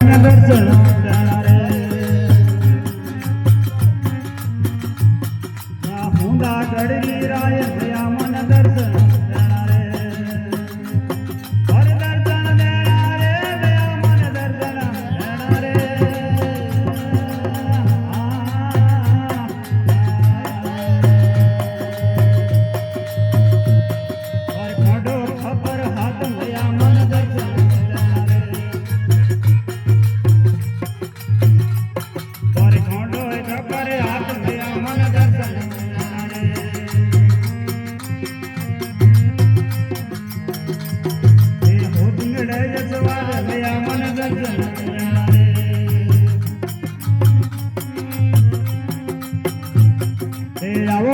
મન દર્શન હુંડા ચડવી રાય ભયા મન દર્શન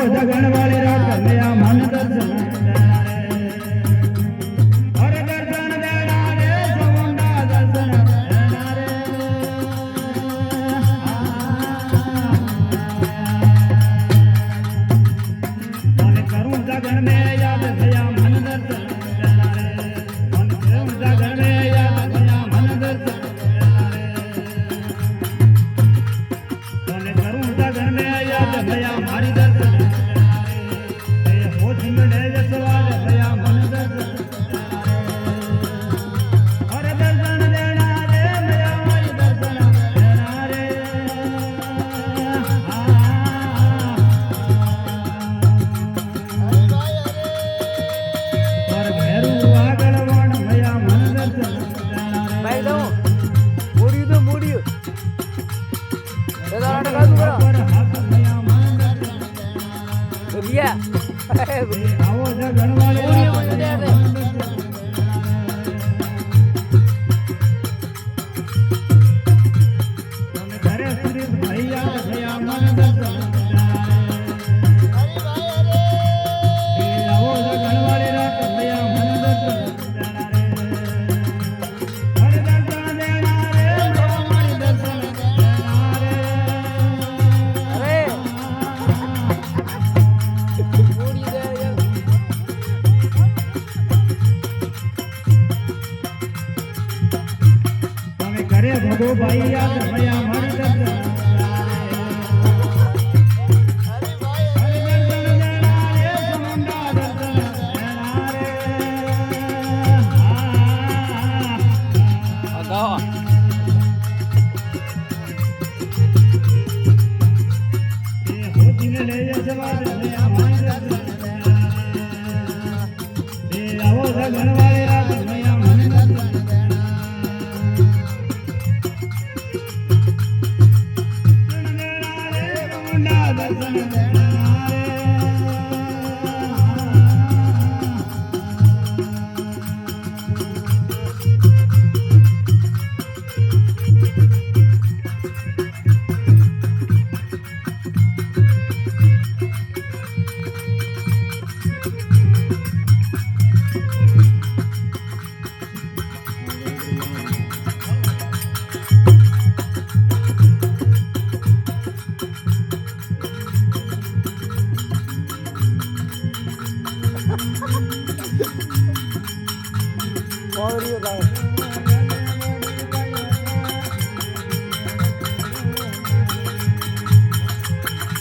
જગણ વાળી રાત મેયા મન દર્શન હર દર્શન દેના રે સમુંડા દર્શન દેના રે મને કરું જગણ મે યાદ મેયા મન દર્શન દેના રે મન કરું જગણ મે યાદ મેયા મન દર્શન મને કરું જગણ મે યાદ મેયા મારી દર્શન આવો જગણ વાળી તમે ઘરે સુરી ભૈયા ભૈયા મન દર્શન આવો જગણ વાળી રાત ભૈયા મન દર્શન હર દર્શન દેના રે મારી દર્શન દેના રે કરે ભગો ભાઈ યાદ ભયા મન દર્શન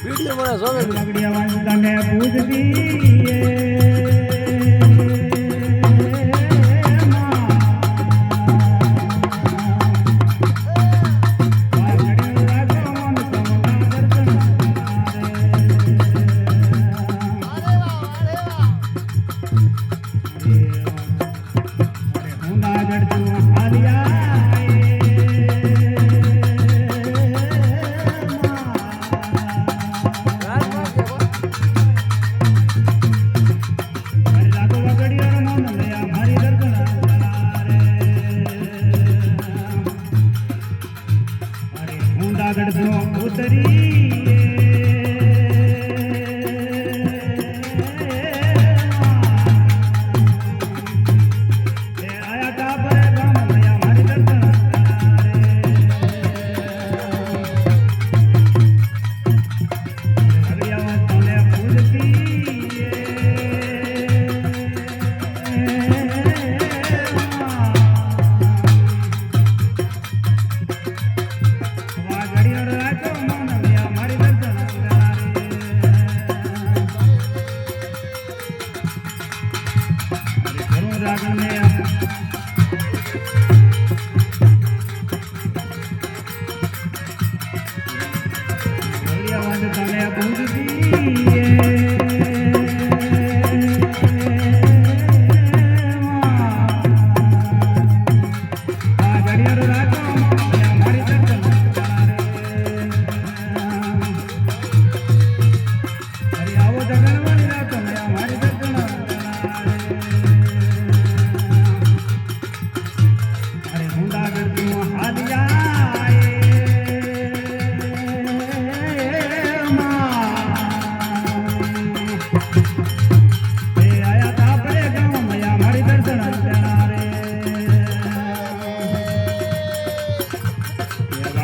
वीडियो बना सो में लगड़िया वांदा ने पूजती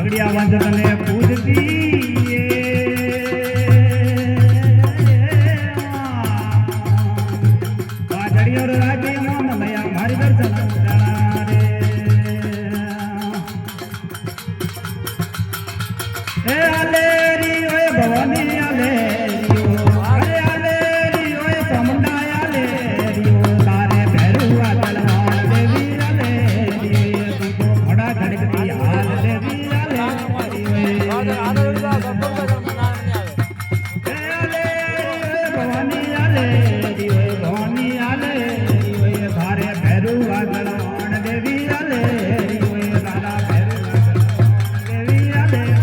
આગડિયા વાંચ તને પૂજતી વાજડીઓ રાખી મોન મૈયા મારી દર્શન કરા રે એ આલેરી ઓય ભવાની આલેરી અરે આલેરી ઓય ચામુંડા આલેરી તારે ભેરુઆ તલવાર દેવી આલેરી તું તો ઘોડા ધડકતી હાલ દેવી આલેરી ભવાની આલેરી ઓય ભવાની આલેરી ઓય તારે ભેરુઆ તલવાર દેવી આલેરી ઓય તારા ભેરુઆ તલવાર દેવી આલેરી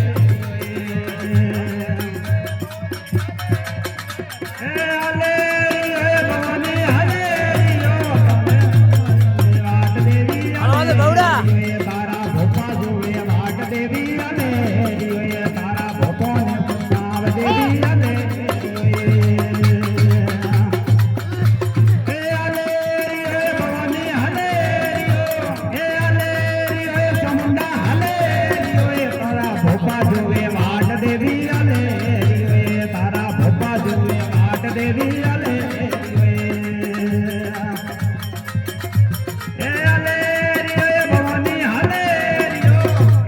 દેવી આલે એ આલેરી ઓય ભવાની હાલેરી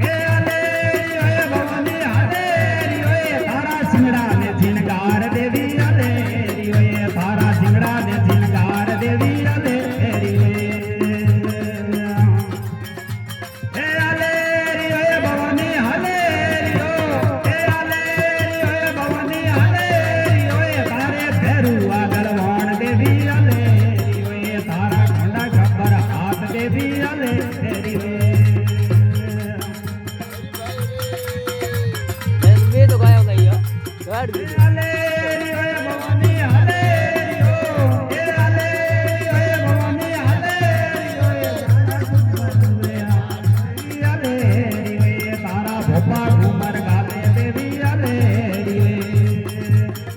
એ આલેરી ઓય ભવાની હાલેરી ઓય તારા સિંગડા ને જીનગાર દેવી આલેરી ઓય તારા સિંગડા ને જીનગાર દેવી આલેરી એ આલેરી ઓય ભવાની હાલેરી એ આલેરી ઓય ભવાની હાલેરી ઓય તારે ભેરુઆ ગળવાણ દેવી આલેરી ઓય તારા ઠંડા ખબર હાથ દેવી આલેરી મેં તો ગાયો ગઈ ગાડ દી આલેરી ઓય ભવાની હાલેરી એ આલેરી ઓય ભવાની હાલેરી ઓય આલેરી ઓય તારા ભોપા ઘુમર ગાલે દેવી આલેરી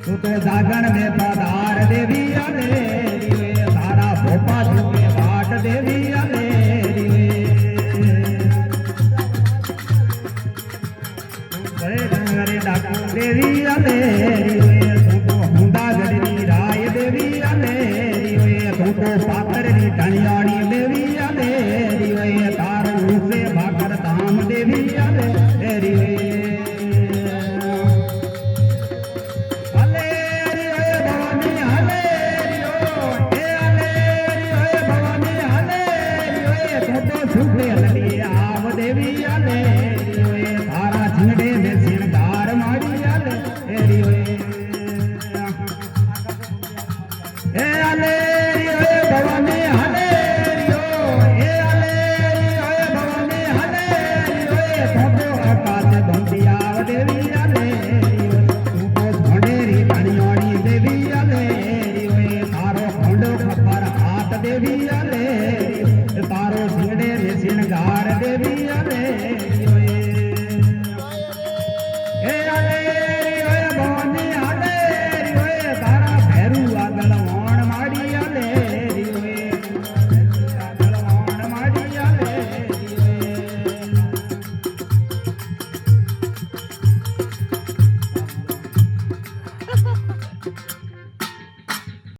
તું તો જાગણ में पधार देवी आलेरी ओय तारा भोपा झूमे वाट देवी आलेरी गए डंगरे डाकू देवी आलेरी ओय तू तो हुंडा गढ़नी राय देवी आलेरी ओय तू तो पाथरनी ढणियाणी देवी आलेरी ओय तार रूसे भाकर धाम देवी आलेरी आलेरी ओय भवानी आलेरी ए आलेरी ओय भवानी आलेरी ओय तू तो झूठे लड़ी आव देवी आलेरी ओय